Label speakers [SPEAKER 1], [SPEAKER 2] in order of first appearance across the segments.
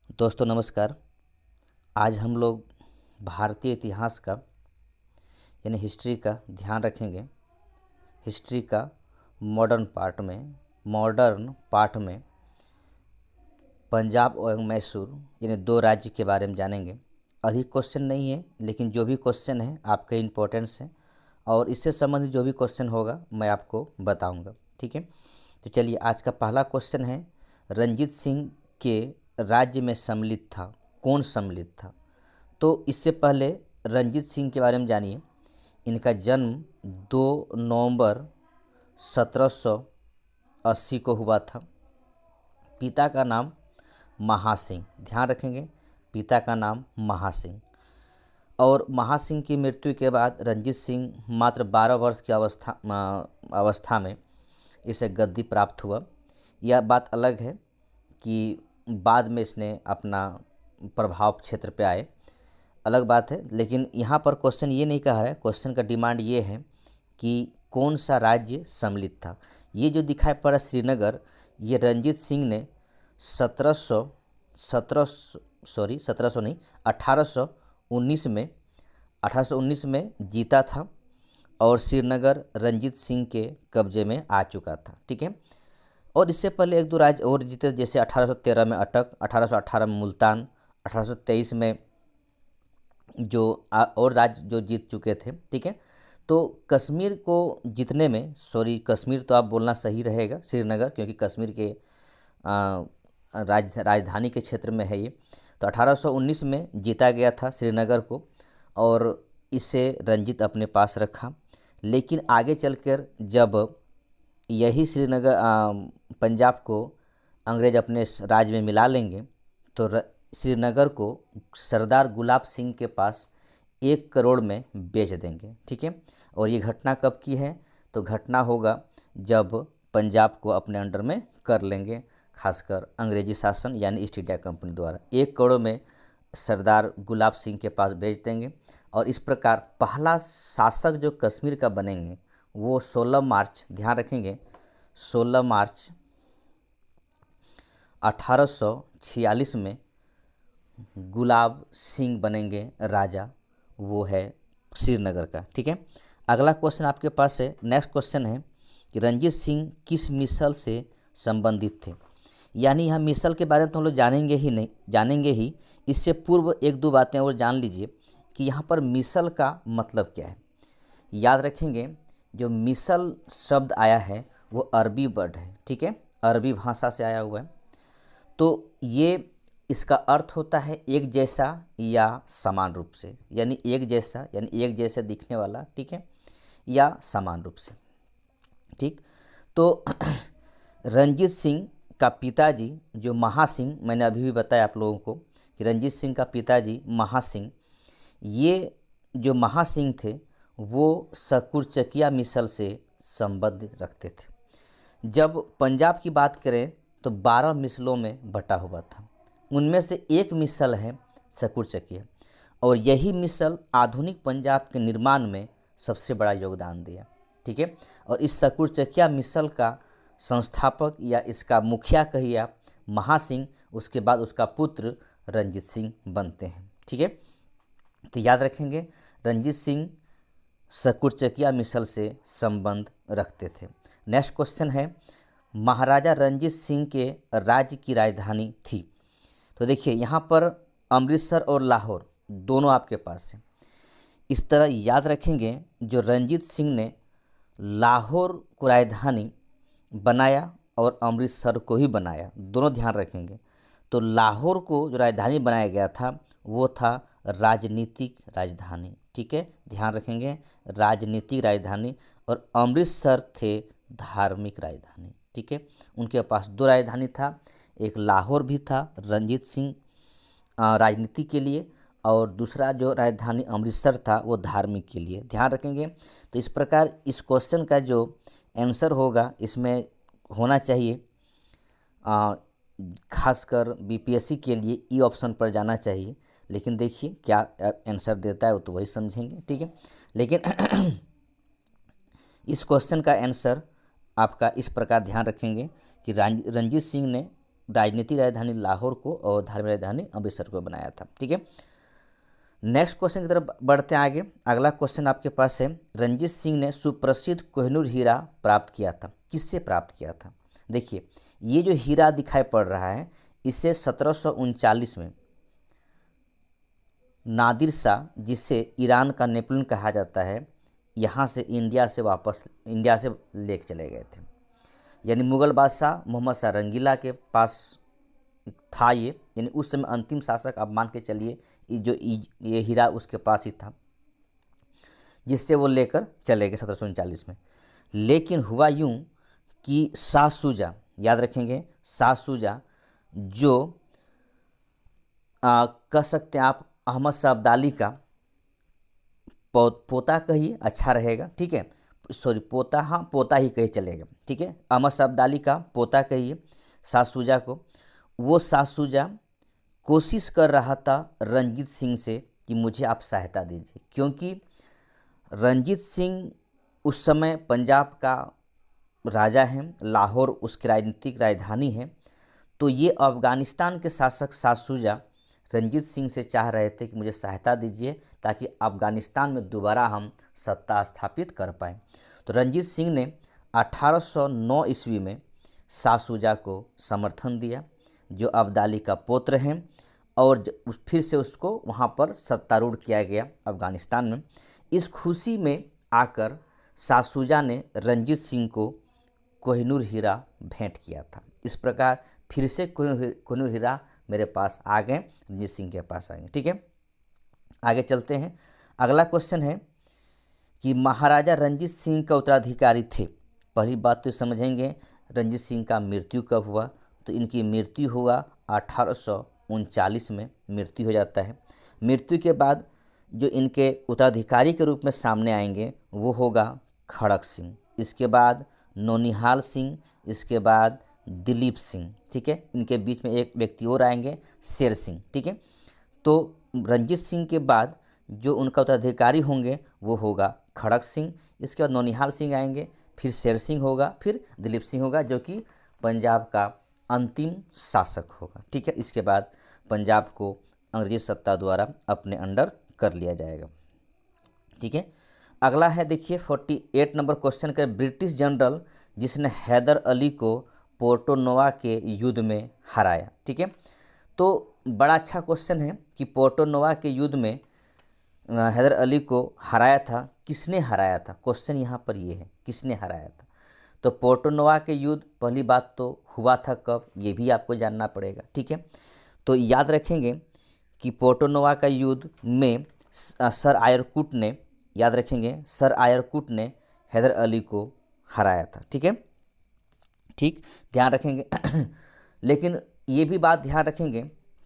[SPEAKER 1] दोस्तों नमस्कार। आज हम लोग भारतीय इतिहास का यानी हिस्ट्री का ध्यान रखेंगे। हिस्ट्री का मॉडर्न पार्ट में पंजाब और मैसूर यानी दो राज्य के बारे में जानेंगे। अधिक क्वेश्चन नहीं है, लेकिन जो भी क्वेश्चन है आपके इम्पोर्टेंस है और इससे संबंधित जो भी क्वेश्चन होगा मैं आपको बताऊंगा। ठीक है, तो चलिए आज का पहला क्वेश्चन है, रंजीत सिंह के राज्य में सम्मिलित था, कौन सम्मिलित था? तो इससे पहले रंजीत सिंह के बारे में जानिए। इनका जन्म 2 नवंबर 1780 को हुआ था। पिता का नाम महासिंह, ध्यान रखेंगे, पिता का नाम महासिंह। और महासिंह की मृत्यु के बाद रंजीत सिंह मात्र 12 वर्ष की अवस्था में इसे गद्दी प्राप्त हुआ। यह बात अलग है कि बाद में इसने अपना प्रभाव क्षेत्र पे आए, अलग बात है। लेकिन यहाँ पर क्वेश्चन ये नहीं कहा है, क्वेश्चन का डिमांड ये है कि कौन सा राज्य सम्मिलित था। ये जो दिखाई पड़ा श्रीनगर, ये रंजीत सिंह ने 1819 में जीता था और श्रीनगर रंजीत सिंह के कब्जे में आ चुका था। ठीक है, और इससे पहले एक दो राज्य और जीते, जैसे 1813 में अटक, 1818 में मुल्तान, 1823 में और राज्य जो जीत चुके थे। ठीक है, तो कश्मीर को जीतने में, कश्मीर तो आप बोलना सही रहेगा, श्रीनगर, क्योंकि कश्मीर के राजधानी के क्षेत्र में है ये। तो 1819 में जीता गया था श्रीनगर को और इसे रंजीत अपने पास रखा। लेकिन आगे चलकर जब यही श्रीनगर पंजाब को अंग्रेज अपने राज्य में मिला लेंगे तो श्रीनगर को सरदार गुलाब सिंह के पास 1 करोड़ में बेच देंगे। ठीक है, और ये घटना कब की है? तो घटना होगा जब पंजाब को अपने अंडर में कर लेंगे, खासकर अंग्रेजी शासन यानी ईस्ट इंडिया कंपनी द्वारा। 1 करोड़ में सरदार गुलाब सिंह के पास बेच देंगे और इस प्रकार पहला शासक जो कश्मीर का बनेंगे वो 16 मार्च, ध्यान रखेंगे, 16 मार्च 1846 में गुलाब सिंह बनेंगे राजा, वो है श्रीनगर का। ठीक है, अगला क्वेश्चन आपके पास है, नेक्स्ट क्वेश्चन है कि रंजीत सिंह किस मिसल से संबंधित थे। यानी यहाँ मिसल के बारे में तो हम लोग जानेंगे ही, इससे पूर्व एक दो बातें और जान लीजिए कि यहाँ पर मिसल का मतलब क्या है। याद रखेंगे, जो मिसल शब्द आया है वो अरबी वर्ड है। ठीक है, अरबी भाषा से आया हुआ है। तो ये इसका अर्थ होता है एक जैसा या समान रूप से, यानी एक जैसा यानी एक जैसे दिखने वाला, ठीक है, या समान रूप से। ठीक, तो रंजीत सिंह का पिताजी जो महासिंह, मैंने अभी भी बताया आप लोगों को कि रंजीत सिंह का पिताजी महासिंह, ये जो महासिंह थे वो सकुरचकिया मिसल से संबंध रखते थे। जब पंजाब की बात करें तो 12 मिसलों में बटा हुआ था, उनमें से एक मिसल है सकुरचकिया, और यही मिसल आधुनिक पंजाब के निर्माण में सबसे बड़ा योगदान दिया। ठीक है, और इस सकुरचकिया मिसल का संस्थापक या इसका मुखिया कहिए आप महासिंह, उसके बाद उसका पुत्र रंजीत सिंह बनते हैं। ठीक है, तो याद रखेंगे रंजीत सिंह सकुरचकिया मिसल से संबंध रखते थे। नेक्स्ट क्वेश्चन है, महाराजा रंजीत सिंह के राज्य की राजधानी थी। तो देखिए यहाँ पर अमृतसर और लाहौर दोनों आपके पास है। इस तरह याद रखेंगे, जो रंजीत सिंह ने लाहौर को राजधानी बनाया और अमृतसर को ही बनाया, दोनों ध्यान रखेंगे। तो लाहौर को जो राजधानी बनाया गया था वो था राजनीतिक राजधानी। ठीक है, ध्यान रखेंगे, राजनीतिक राजधानी, और अमृतसर थे धार्मिक राजधानी। ठीक है, उनके पास 2 राजधानी था, एक लाहौर भी था रंजीत सिंह राजनीति के लिए, और दूसरा जो राजधानी अमृतसर था वो धार्मिक के लिए, ध्यान रखेंगे। तो इस प्रकार इस क्वेश्चन का जो आंसर होगा इसमें होना चाहिए, खासकर बीपीएससी के लिए ई ऑप्शन पर जाना चाहिए। लेकिन देखिए क्या आंसर देता है वो तो वही समझेंगे। ठीक है, लेकिन इस क्वेश्चन का आंसर आपका इस प्रकार ध्यान रखेंगे कि रंजीत सिंह ने राजनीतिक राजधानी लाहौर को और धार्मिक राजधानी अमृतसर को बनाया था। ठीक है, नेक्स्ट क्वेश्चन की तरफ बढ़ते हैं आगे। अगला क्वेश्चन आपके पास है, रंजीत सिंह ने सुप्रसिद्ध कोहिनूर हीरा प्राप्त किया था, किससे प्राप्त किया था? देखिए, ये जो हीरा दिखाई पड़ रहा है इसे 1739 में नादिर शाह, जिसे ईरान का नेपोलियन कहा जाता है, यहाँ से इंडिया से लेके चले गए थे। यानी मुग़ल बादशाह मोहम्मद शाह रंगीला के पास था ये, यानी उस समय अंतिम शासक आप मान के चलिए ये हीरा उसके पास ही था, जिससे वो लेकर चले गए 1739 में। लेकिन हुआ यूँ कि शाह शुजा, याद रखेंगे, शाह शुजा जो कह सकते हैं आप अहमद शाह अब्दाली का पोता कहिए, अच्छा रहेगा। ठीक है, सॉरी पोता, हाँ पोता ही कहे चलेगा। ठीक है, अहमद शाह अब्दाली का पोता कहिए शाह शुजा को। वो शाह शुजा कोशिश कर रहा था रंजीत सिंह से कि मुझे आप सहायता दीजिए, क्योंकि रंजीत सिंह उस समय पंजाब का राजा हैं, लाहौर उसकी राजनीतिक राजधानी है। तो ये अफ़गानिस्तान के शासक शाह शुजा रंजीत सिंह से चाह रहे थे कि मुझे सहायता दीजिए ताकि अफ़गानिस्तान में दोबारा हम सत्ता स्थापित कर पाएँ। तो रंजीत सिंह ने 1809 ईस्वी में शाह शुजा को समर्थन दिया, जो अब्दाली का पुत्र हैं, और फिर से उसको वहाँ पर सत्तारूढ़ किया गया अफ़गानिस्तान में। इस खुशी में आकर शाह शुजा ने रंजीत सिंह को कोहिनूर हीरा भेंट किया था। इस प्रकार फिर से कोहिनूर हीरा मेरे पास आ गए, रंजीत सिंह के पास आ गए। ठीक है, आगे चलते हैं। अगला क्वेश्चन है कि महाराजा रंजीत सिंह का उत्तराधिकारी थे। पहली बात तो समझेंगे रंजीत सिंह का मृत्यु कब हुआ, तो इनकी मृत्यु हुआ 1839 में मृत्यु हो जाता है। मृत्यु के बाद जो इनके उत्तराधिकारी के रूप में सामने आएंगे वो होगा खड़क सिंह, इसके बाद नौनिहाल सिंह, इसके बाद दिलीप सिंह। ठीक है, इनके बीच में एक व्यक्ति और आएंगे, शेर सिंह। ठीक है, तो रंजीत सिंह के बाद जो उनका उत्तराधिकारी होंगे वो होगा खड़क सिंह, इसके बाद नौनिहाल सिंह आएंगे, फिर शेर सिंह होगा, फिर दिलीप सिंह होगा जो कि पंजाब का अंतिम शासक होगा। ठीक है, इसके बाद पंजाब को अंग्रेजी सत्ता द्वारा अपने अंडर कर लिया जाएगा। ठीक है, अगला है देखिए 48 नंबर क्वेश्चन का, ब्रिटिश जनरल जिसने हैदर अली को पोर्टो नोवा के युद्ध में हराया। ठीक है, तो बड़ा अच्छा क्वेश्चन है कि पोर्टो नोवा के युद्ध में हैदर अली को हराया था, किसने हराया था? क्वेश्चन यहाँ पर ये है, किसने हराया था? तो पोर्टो नोवा के युद्ध पहली बात तो हुआ था कब, ये भी आपको जानना पड़ेगा। ठीक है, तो याद रखेंगे कि पोर्टो नोवा का युद्ध में सर आयरकुट ने, याद रखेंगे, सर आयरकुट ने हैदर अली को हराया था। ठीक है, ठीक, ध्यान रखेंगे। लेकिन ये भी बात ध्यान रखेंगे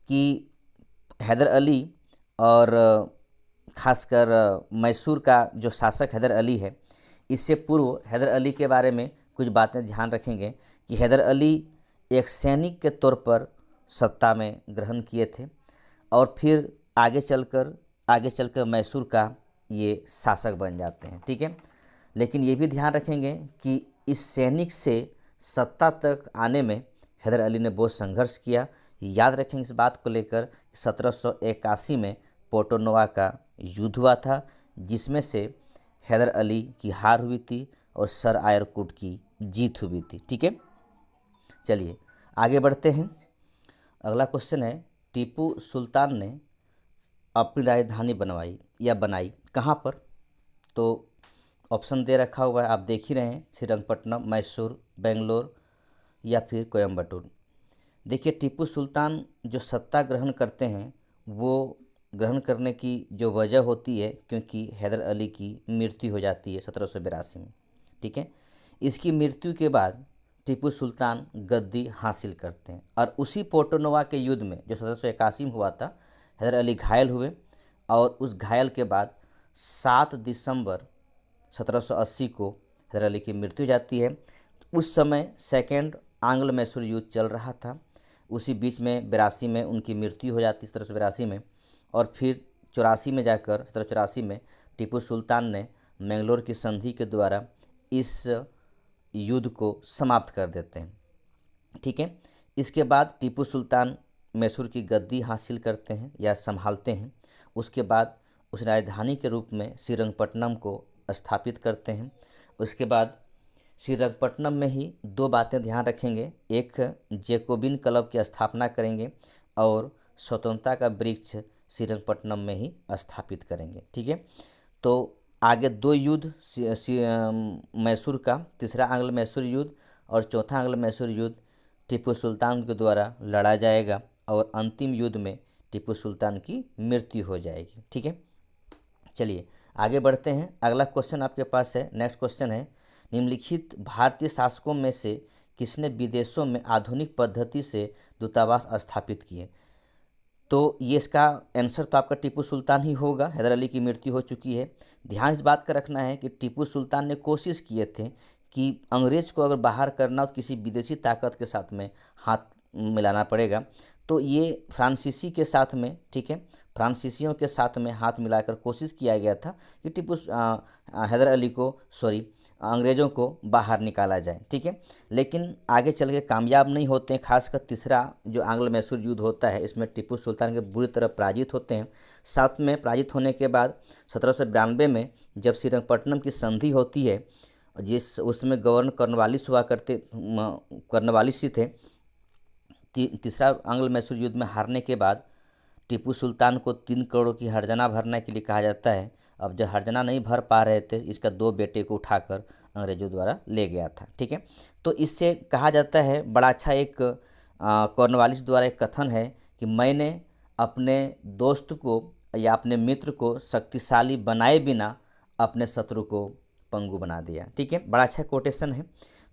[SPEAKER 1] कि हैदर अली और खासकर मैसूर का जो शासक हैदर अली है, इससे पूर्व हैदर अली के बारे में कुछ बातें ध्यान रखेंगे कि हैदर अली एक सैनिक के तौर पर सत्ता में ग्रहण किए थे और फिर आगे चलकर मैसूर का ये शासक बन जाते हैं। ठीक है, लेकिन ये भी ध्यान रखेंगे कि इस सैनिक से सत्ता तक आने में हैदर अली ने बहुत संघर्ष किया। याद रखेंगे इस बात को लेकर, 1781 में पोर्टो नोवा का युद्ध हुआ था, जिसमें से हैदर अली की हार हुई थी और सर आयरकुट की जीत हुई थी। ठीक है, चलिए आगे बढ़ते हैं। अगला क्वेश्चन है, टीपू सुल्तान ने अपनी राजधानी बनाई कहाँ पर? तो ऑप्शन दे रखा हुआ है, आप देख ही रहे हैं, श्रीरंगपट्टनम, मैसूर, बेंगलोर या फिर कोयम्बटूर। देखिए, टीपू सुल्तान जो सत्ता ग्रहण करते हैं वो ग्रहण करने की जो वजह होती है क्योंकि हैदर अली की मृत्यु हो जाती है 1782 में। ठीक है, इसकी मृत्यु के बाद टीपू सुल्तान गद्दी हासिल करते हैं और उसी पोर्टो नोवा के युद्ध में जो 1781 में हुआ था, हैदर अली घायल हुए और उस घायल के बाद 7 दिसंबर 1780 को हैदर अली की मृत्यु हो जाती है। उस समय सेकेंड आंग्ल मैसूर युद्ध चल रहा था, उसी बीच में 82 में उनकी मृत्यु हो जाती है 1782 में, और फिर 84 में जाकर 1784 में टीपू सुल्तान ने मैंगलोर की संधि के द्वारा इस युद्ध को समाप्त कर देते हैं। ठीक है, इसके बाद टीपू सुल्तान मैसूर की गद्दी हासिल करते हैं या संभालते हैं। उसके बाद उस राजधानी के रूप में श्रीरंगपट्टनम को स्थापित करते हैं। उसके बाद श्रीरंगपट्टनम में ही दो बातें ध्यान रखेंगे, एक जैकोबिन क्लब की स्थापना करेंगे और स्वतंत्रता का वृक्ष श्रीरंगपट्टनम में ही स्थापित करेंगे। ठीक है, तो आगे दो युद्ध मैसूर का, तीसरा आंग्ल मैसूर युद्ध और चौथा आंग्ल मैसूर युद्ध टीपू सुल्तान के द्वारा लड़ा जाएगा और अंतिम युद्ध में टीपू सुल्तान की मृत्यु हो जाएगी। ठीक है, चलिए आगे बढ़ते हैं। अगला क्वेश्चन आपके पास है, नेक्स्ट क्वेश्चन है, निम्नलिखित भारतीय शासकों में से किसने विदेशों में आधुनिक पद्धति से दूतावास स्थापित किए? तो ये इसका आंसर तो आपका टीपू सुल्तान ही होगा। हैदर अली की मृत्यु हो चुकी है। ध्यान इस बात का रखना है कि टीपू सुल्तान ने कोशिश किए थे कि अंग्रेज को अगर बाहर करना हो तो किसी विदेशी ताकत के साथ में हाथ मिलाना पड़ेगा। तो ये फ्रांसीसी के साथ में, ठीक है, फ्रांसीसियों के साथ में हाथ मिलाकर कोशिश किया गया था कि हैदर अली को अंग्रेज़ों को बाहर निकाला जाए। ठीक है, लेकिन आगे चल के कामयाब नहीं होते हैं। खासकर तीसरा जो आंग्ल मैसूर युद्ध होता है, इसमें टीपू सुल्तान के बुरी तरह पराजित होते हैं। साथ में पराजित होने के बाद 1792 में जब श्रीरंगपट्टनम की संधि होती है, उसमें गवर्नर कॉर्नवालिस ही थे। तीसरा आंग्ल मैसूर युद्ध में हारने के बाद टीपू सुल्तान को 3 करोड़ की हर्जाना भरने के लिए कहा जाता है। अब जब हर्जाना नहीं भर पा रहे थे, इसका 2 बेटे को उठाकर अंग्रेजों द्वारा ले गया था। ठीक है, तो इससे कहा जाता है, बड़ा अच्छा एक कॉर्नवालिस द्वारा एक कथन है कि मैंने अपने दोस्त को या अपने मित्र को शक्तिशाली बनाए बिना अपने शत्रु को पंगु बना दिया। ठीक है, बड़ा अच्छा कोटेशन है।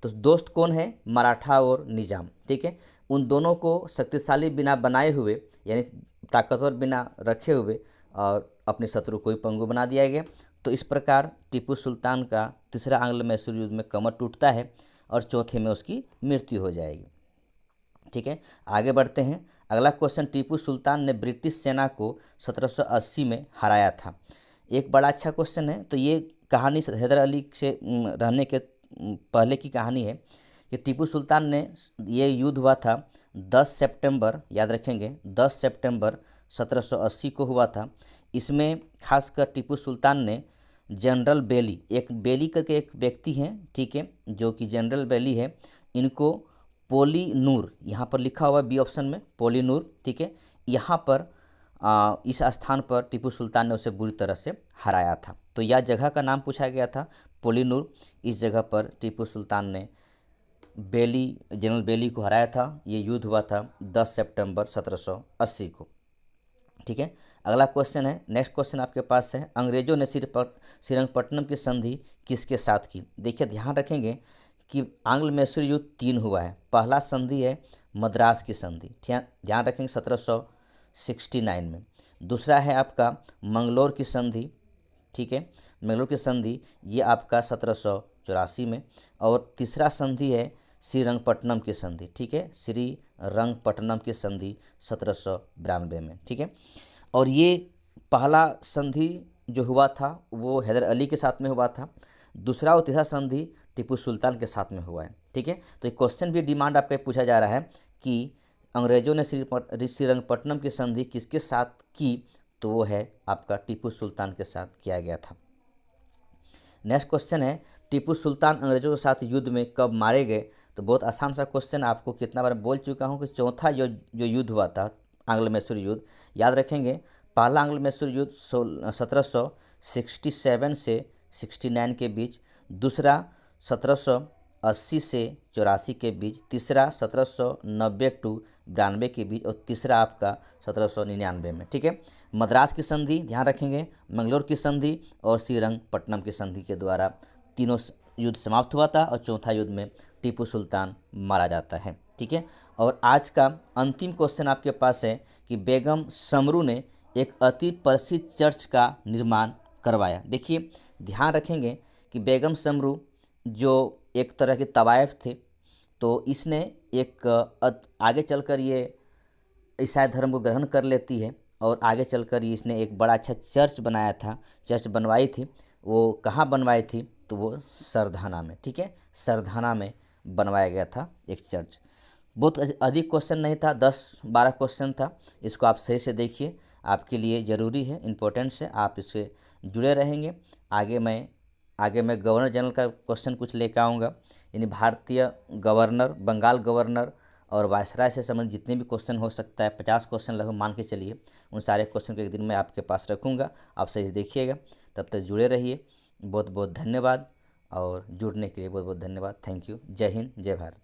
[SPEAKER 1] तो दोस्त कौन है? मराठा और निजाम। ठीक है, उन दोनों को शक्तिशाली बिना बनाए हुए, यानी ताकतवर बिना रखे हुए, और अपने शत्रु को ही पंगु बना दिया गया। तो इस प्रकार टीपू सुल्तान का तीसरा आंग्ल मैसूर युद्ध में कमर टूटता है और चौथे में उसकी मृत्यु हो जाएगी। ठीक है, आगे बढ़ते हैं। अगला क्वेश्चन, टीपू सुल्तान ने ब्रिटिश सेना को 1780 में हराया था। एक बड़ा अच्छा क्वेश्चन है। तो ये कहानी हैदर अली से रहने के पहले की कहानी है कि टीपू सुल्तान ने, ये युद्ध हुआ था 10 सितंबर, याद रखेंगे 10 सितंबर 1780 को हुआ था। इसमें खासकर टीपू सुल्तान ने जनरल बेली, एक बेली करके एक व्यक्ति हैं, ठीक है, जो कि जनरल बेली है, इनको पोली नूर, यहाँ पर लिखा हुआ बी ऑप्शन में पोली नूर, ठीक है, यहाँ पर इस स्थान पर टीपू सुल्तान ने उसे बुरी तरह से हराया था। तो यह जगह का नाम पूछा गया था पोली नूर। इस जगह पर टीपू सुल्तान ने जनरल बेली को हराया था। ये युद्ध हुआ था 10 सितंबर 1780 को। ठीक है, अगला क्वेश्चन है, नेक्स्ट क्वेश्चन आपके पास है, अंग्रेजों ने श्रीरंगपट्टनम की संधि किसके साथ की? देखिए ध्यान रखेंगे कि आंग्ल मैसूर युद्ध 3 हुआ है। पहला संधि है मद्रास की संधि, ध्यान रखेंगे 1769 में। दूसरा है आपका मंगलोर की संधि, ठीक है, मंगलोर की संधि ये आपका 1784 में। और तीसरा संधि है श्रीरंगपट्टनम की संधि, ठीक है, श्रीरंगपट्टनम की संधि 1792 में। ठीक है, और ये पहला संधि जो हुआ था वो हैदर अली के साथ में हुआ था। दूसरा और तीसरा संधि टीपू सुल्तान के साथ में हुआ है। ठीक है, तो एक क्वेश्चन भी डिमांड आपका पूछा जा रहा है कि अंग्रेजों ने श्रीरंगपट्टनम की संधि किसके साथ की? तो वो है आपका टीपू सुल्तान के साथ किया गया था। नेक्स्ट क्वेश्चन है, टीपू सुल्तान अंग्रेजों के साथ युद्ध में कब मारे गए? तो बहुत आसान सा क्वेश्चन, आपको कितना बार बोल चुका हूँ कि चौथा जो युद्ध हुआ था आंग्ल मैसूर युद्ध, याद रखेंगे पहला आंग्ल मैसूर युद्ध 1767 से 69 के बीच, दूसरा 1780 से 84 के बीच, तीसरा 1790 टू 92 के बीच, और तीसरा आपका 1799 में। ठीक है, मद्रास की संधि ध्यान रखेंगे, मंगलोर की संधि और श्रीरंगपट्टनम की संधि के द्वारा तीनों युद्ध समाप्त हुआ था और चौथा युद्ध में टीपू सुल्तान मारा जाता है। ठीक है, और आज का अंतिम क्वेश्चन आपके पास है कि बेगम समरू ने एक अति प्रसिद्ध चर्च का निर्माण करवाया। देखिए ध्यान रखेंगे कि बेगम समरू जो एक तरह के तवायफ थे, तो इसने एक आगे चलकर ये ईसाई धर्म को ग्रहण कर लेती है और आगे चलकर इसने एक बड़ा अच्छा चर्च बनाया था, चर्च बनवाई थी। वो कहाँ बनवाई थी? तो वो सरधाना में, ठीक है, सरधाना में बनवाया गया था एक चर्च। बहुत अधिक क्वेश्चन नहीं था, 10-12 क्वेश्चन था। इसको आप सही से देखिए, आपके लिए ज़रूरी है, इम्पोर्टेंट्स है, आप इससे जुड़े रहेंगे। आगे मैं गवर्नर जनरल का क्वेश्चन कुछ लेकर आऊँगा, यानी भारतीय गवर्नर, बंगाल गवर्नर और वायसराय से संबंधित जितने भी क्वेश्चन हो सकता है, 50 क्वेश्चन लगभग मान के चलिए, उन सारे क्वेश्चन को एक दिन मैं आपके पास रखूँगा, आप सही से देखिएगा। तब तक जुड़े रहिए। बहुत बहुत धन्यवाद, और जुड़ने के लिए बहुत बहुत धन्यवाद। Thank you. जय हिंद, जय भारत।